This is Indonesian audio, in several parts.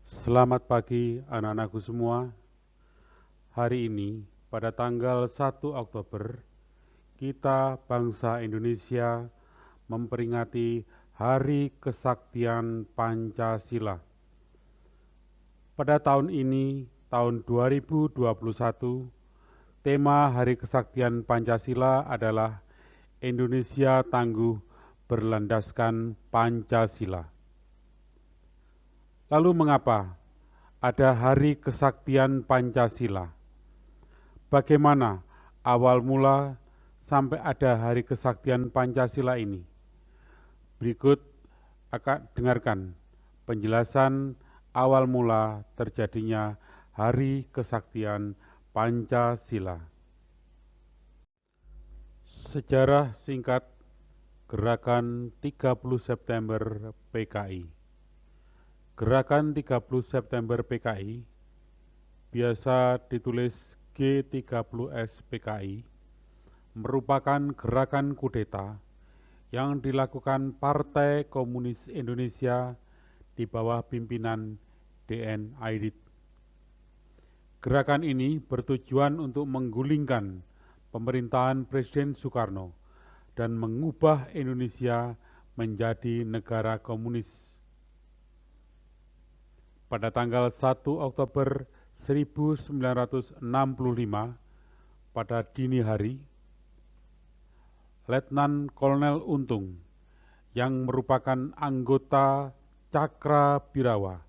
Selamat pagi anak-anakku semua. Hari ini pada tanggal 1 Oktober kita bangsa Indonesia memperingati Hari Kesaktian Pancasila. Pada tahun ini, tahun 2021, tema Hari Kesaktian Pancasila adalah Indonesia Tangguh Berlandaskan Pancasila. Lalu mengapa ada Hari Kesaktian Pancasila? Bagaimana awal mula sampai ada Hari Kesaktian Pancasila ini? Berikut akan dengarkan penjelasan awal mula terjadinya Hari Kesaktian Pancasila. Sejarah singkat Gerakan 30 September PKI. Gerakan 30 September PKI, biasa ditulis G30S PKI, merupakan gerakan kudeta yang dilakukan Partai Komunis Indonesia di bawah pimpinan D.N. Aidit. Gerakan ini bertujuan untuk menggulingkan pemerintahan Presiden Soekarno dan mengubah Indonesia menjadi negara komunis. Pada tanggal 1 Oktober 1965, pada dini hari, Letnan Kolonel Untung yang merupakan anggota Cakrabirawa.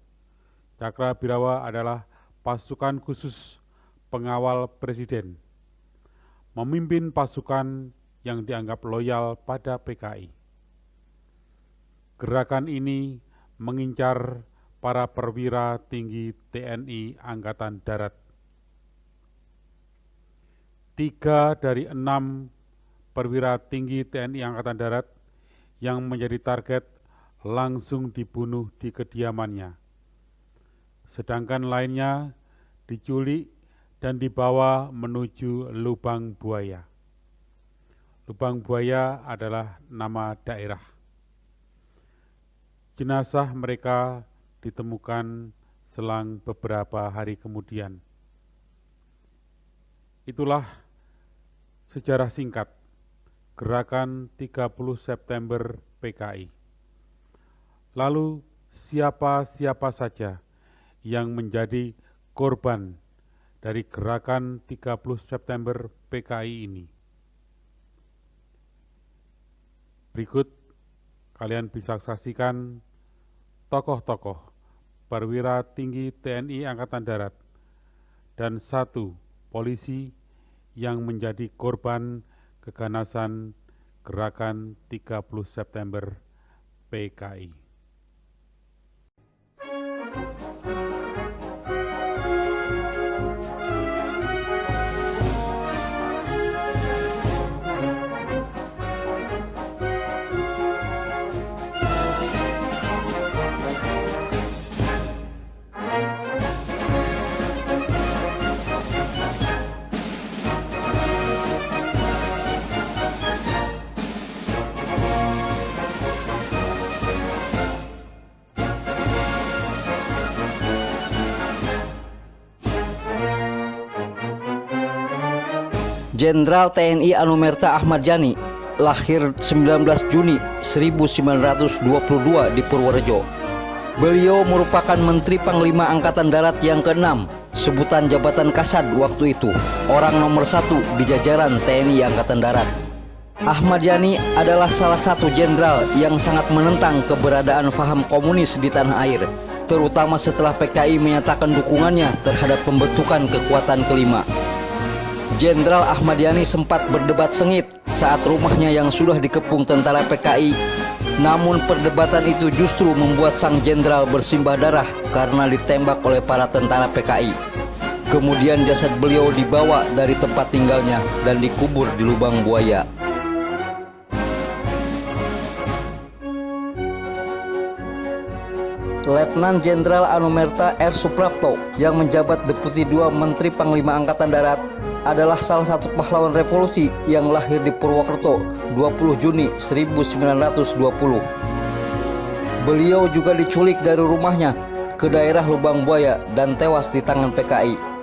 Cakrabirawa adalah pasukan khusus pengawal presiden, memimpin pasukan yang dianggap loyal pada PKI. Gerakan ini mengincar para perwira tinggi TNI Angkatan Darat. 3 dari 6 perwira tinggi TNI Angkatan Darat yang menjadi target langsung dibunuh di kediamannya. Sedangkan lainnya diculik dan dibawa menuju Lubang Buaya. Lubang Buaya adalah nama daerah. Jenazah mereka ditemukan selang beberapa hari kemudian. Itulah sejarah singkat Gerakan 30 September PKI. Lalu siapa-siapa saja yang menjadi korban dari Gerakan 30 September PKI ini? Berikut kalian bisa saksikan tokoh-tokoh perwira tinggi TNI Angkatan Darat dan 1 polisi yang menjadi korban keganasan Gerakan 30 September PKI. Jenderal TNI Anumerta Ahmad Yani, lahir 19 Juni 1922 di Purworejo. Beliau merupakan Menteri Panglima Angkatan Darat yang ke-6, sebutan jabatan Kasad waktu itu, orang nomor 1 di jajaran TNI Angkatan Darat. Ahmad Yani adalah salah satu jenderal yang sangat menentang keberadaan faham komunis di tanah air, terutama setelah PKI menyatakan dukungannya terhadap pembentukan kekuatan kelima. Jenderal Ahmad Yani sempat berdebat sengit saat rumahnya yang sudah dikepung tentara PKI. Namun perdebatan itu justru membuat sang jenderal bersimbah darah karena ditembak oleh para tentara PKI. Kemudian jasad beliau dibawa dari tempat tinggalnya dan dikubur di Lubang Buaya. Letnan Jenderal Anumerta R. Suprapto yang menjabat Deputi 2 Menteri Panglima Angkatan Darat adalah salah satu pahlawan revolusi yang lahir di Purwokerto 20 Juni 1920. Beliau juga diculik dari rumahnya ke daerah Lubang Buaya dan tewas di tangan PKI.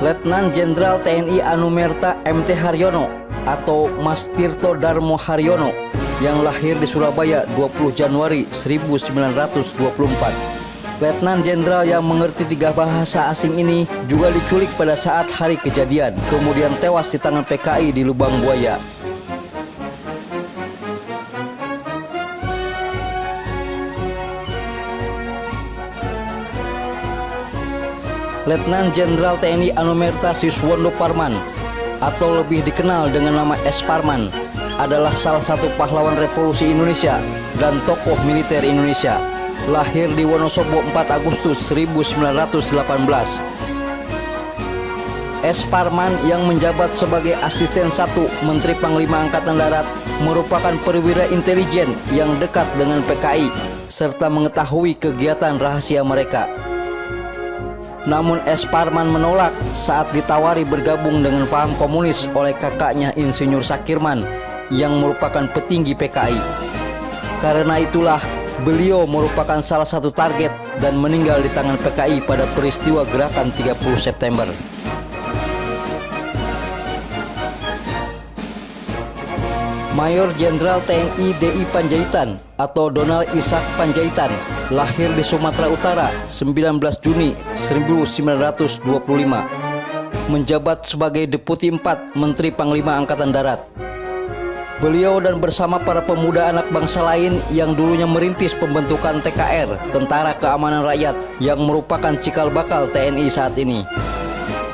Letnan Jenderal TNI Anumerta MT Haryono atau Mas Tirto Darmo Haryono yang lahir di Surabaya 20 Januari 1924. Letnan Jenderal yang mengerti 3 bahasa asing ini juga diculik pada saat hari kejadian, kemudian tewas di tangan PKI di Lubang Buaya. Letnan Jenderal TNI Anumerta Siswondo Parman atau lebih dikenal dengan nama S. Parman adalah salah satu pahlawan revolusi Indonesia dan tokoh militer Indonesia. Lahir di Wonosobo 4 Agustus 1918. S. Parman yang menjabat sebagai Asisten 1 Menteri Panglima Angkatan Darat merupakan perwira intelijen yang dekat dengan PKI serta mengetahui kegiatan rahasia mereka. Namun S. Parman menolak saat ditawari bergabung dengan paham komunis oleh kakaknya Insinyur Sakirman yang merupakan petinggi PKI. Karena itulah beliau merupakan salah satu target dan meninggal di tangan PKI pada peristiwa Gerakan 30 September. Mayor Jenderal TNI DI Panjaitan atau Donald Ishak Panjaitan lahir di Sumatera Utara 19 Juni 1925. Menjabat sebagai Deputi 4 Menteri Panglima Angkatan Darat. Beliau dan bersama para pemuda anak bangsa lain yang dulunya merintis pembentukan TKR, Tentara Keamanan Rakyat, yang merupakan cikal bakal TNI saat ini.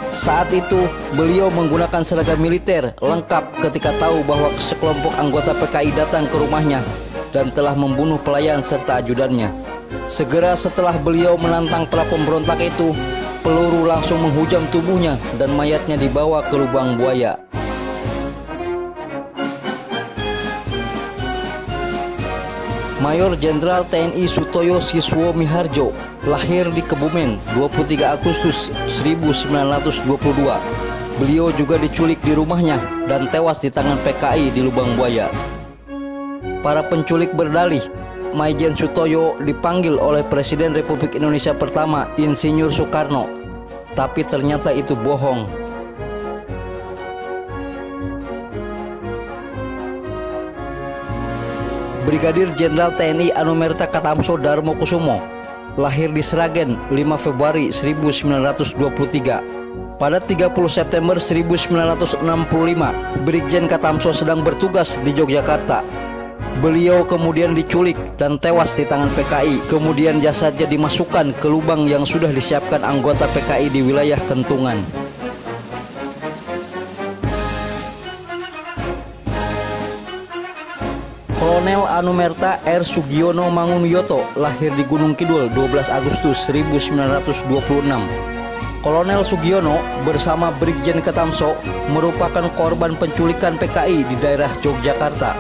Saat itu, beliau menggunakan seragam militer lengkap ketika tahu bahwa sekelompok anggota PKI datang ke rumahnya dan telah membunuh pelayan serta ajudannya. Segera setelah beliau menantang para pemberontak itu, peluru langsung menghujam tubuhnya dan mayatnya dibawa ke Lubang Buaya. Mayor Jenderal TNI Sutoyo Siswo Miharjo lahir di Kebumen 23 Agustus 1922. Beliau juga diculik di rumahnya dan tewas di tangan PKI di Lubang Buaya. Para penculik berdalih, Maijen Sutoyo dipanggil oleh Presiden Republik Indonesia pertama Insinyur Soekarno, tapi ternyata itu bohong. Brigadir Jenderal TNI Anumerta Katamso Darmo Kusumo lahir di Sragen 5 Februari 1923. Pada 30 September 1965, Brigjen Katamso sedang bertugas di Yogyakarta. Beliau kemudian diculik dan tewas di tangan PKI. Kemudian jasadnya dimasukkan ke lubang yang sudah disiapkan anggota PKI di wilayah Kentungan. Kolonel Anumerta R. Sugiono Mangunwiyoto lahir di Gunung Kidul 12 Agustus 1926. Kolonel Sugiono bersama Brigjen Katamso merupakan korban penculikan PKI di daerah Yogyakarta.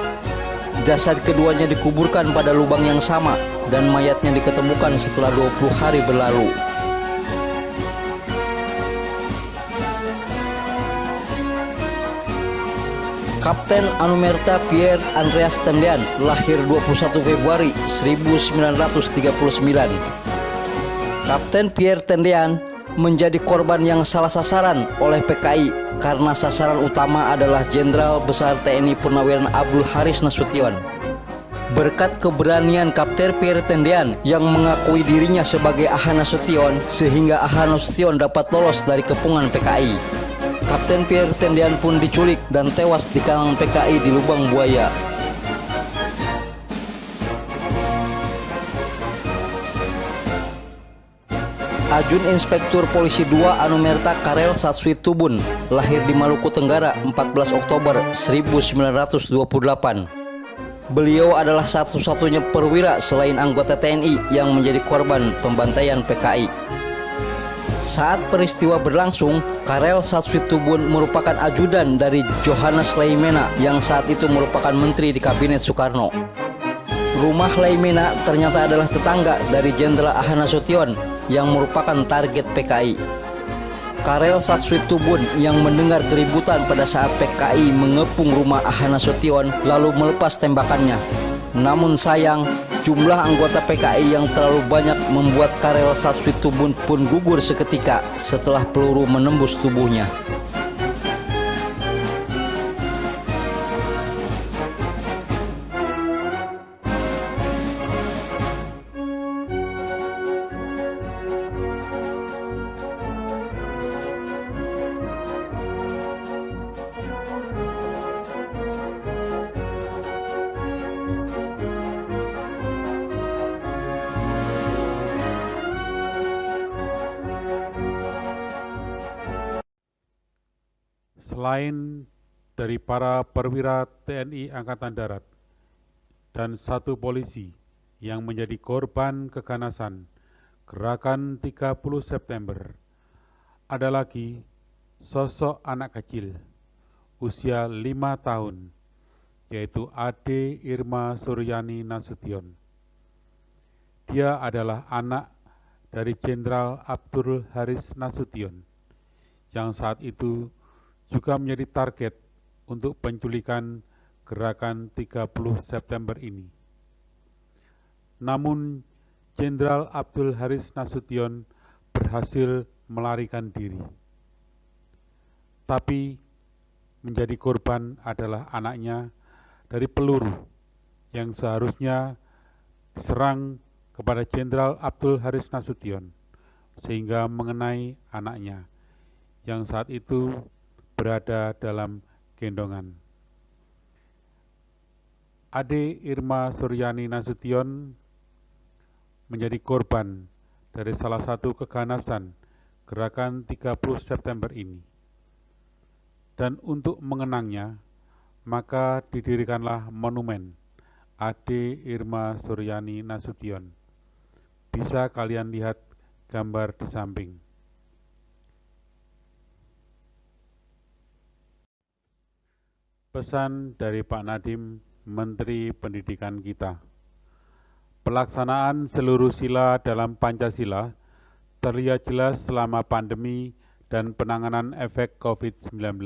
Jasad keduanya dikuburkan pada lubang yang sama dan mayatnya diketemukan setelah 20 hari berlalu. Kapten Anumerta Pierre Andreas Tendian lahir 21 Februari 1939. Kapten Pierre Tendian menjadi korban yang salah sasaran oleh PKI karena sasaran utama adalah Jenderal Besar TNI Purnawirawan Abdul Haris Nasution. Berkat keberanian Kapten Pierre Tendian yang mengakui dirinya sebagai Aha Nasution, sehingga Aha Nasution dapat lolos dari kepungan PKI. Kapten Pierre Tendian pun diculik dan tewas di kalangan PKI di Lubang Buaya. Ajun Inspektur Polisi 2 Anumerta Karel Satswit Tubun lahir di Maluku Tenggara 14 Oktober 1928. Beliau adalah satu-satunya perwira selain anggota TNI yang menjadi korban pembantaian PKI. Saat peristiwa berlangsung, Karel Satswit Tubun merupakan ajudan dari Johannes Leimena yang saat itu merupakan menteri di Kabinet Soekarno. Rumah Leimena ternyata adalah tetangga dari Jenderal Aha Nasution yang merupakan target PKI. Karel Satswit Tubun yang mendengar keributan pada saat PKI mengepung rumah Aha Nasution lalu melepas tembakannya. Namun sayang, jumlah anggota PKI yang terlalu banyak membuat Karel Saswitubun pun gugur seketika setelah peluru menembus tubuhnya. Selain dari para perwira TNI Angkatan Darat dan 1 polisi yang menjadi korban keganasan Gerakan 30 September, ada lagi sosok anak kecil usia 5 tahun, yaitu Ade Irma Suryani Nasution. Dia adalah anak dari Jenderal Abdul Haris Nasution, yang saat itu juga menjadi target untuk penculikan Gerakan 30 September ini. Namun, Jenderal Abdul Haris Nasution berhasil melarikan diri. Tapi, menjadi korban adalah anaknya dari peluru yang seharusnya diserang kepada Jenderal Abdul Haris Nasution, sehingga mengenai anaknya yang saat itu berada dalam gendongan. Ade Irma Suryani Nasution menjadi korban dari salah satu keganasan Gerakan 30 September ini. Dan untuk mengenangnya, maka didirikanlah monumen Ade Irma Suryani Nasution. Bisa kalian lihat gambar di samping. Pesan dari Pak Nadiem, Menteri Pendidikan kita. Pelaksanaan seluruh sila dalam Pancasila terlihat jelas selama pandemi dan penanganan efek COVID-19.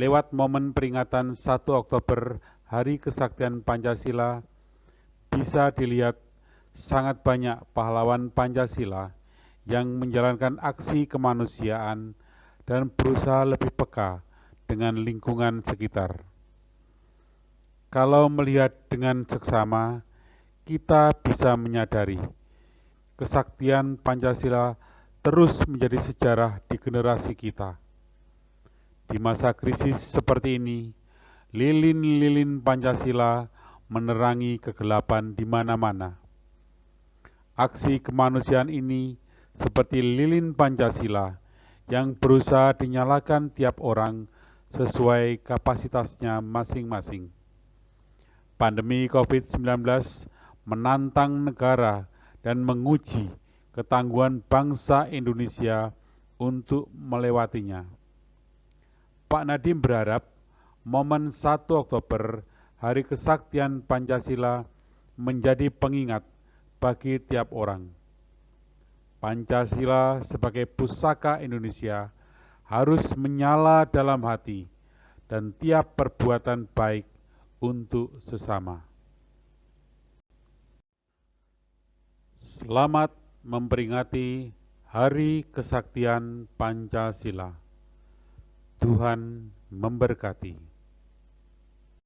Lewat momen peringatan 1 Oktober Hari Kesaktian Pancasila, bisa dilihat sangat banyak pahlawan Pancasila yang menjalankan aksi kemanusiaan dan berusaha lebih peka dengan lingkungan sekitar. Kalau melihat dengan seksama, kita bisa menyadari kesaktian Pancasila terus menjadi sejarah di generasi kita. Di masa krisis seperti ini, lilin-lilin Pancasila menerangi kegelapan di mana-mana. Aksi kemanusiaan ini seperti lilin Pancasila yang berusaha dinyalakan tiap orang sesuai kapasitasnya masing-masing. Pandemi COVID-19 menantang negara dan menguji ketangguhan bangsa Indonesia untuk melewatinya. Pak Nadiem berharap momen 1 Oktober Hari Kesaktian Pancasila menjadi pengingat bagi tiap orang. Pancasila sebagai pusaka Indonesia harus menyala dalam hati dan tiap perbuatan baik untuk sesama. Selamat memperingati Hari Kesaktian Pancasila. Tuhan memberkati.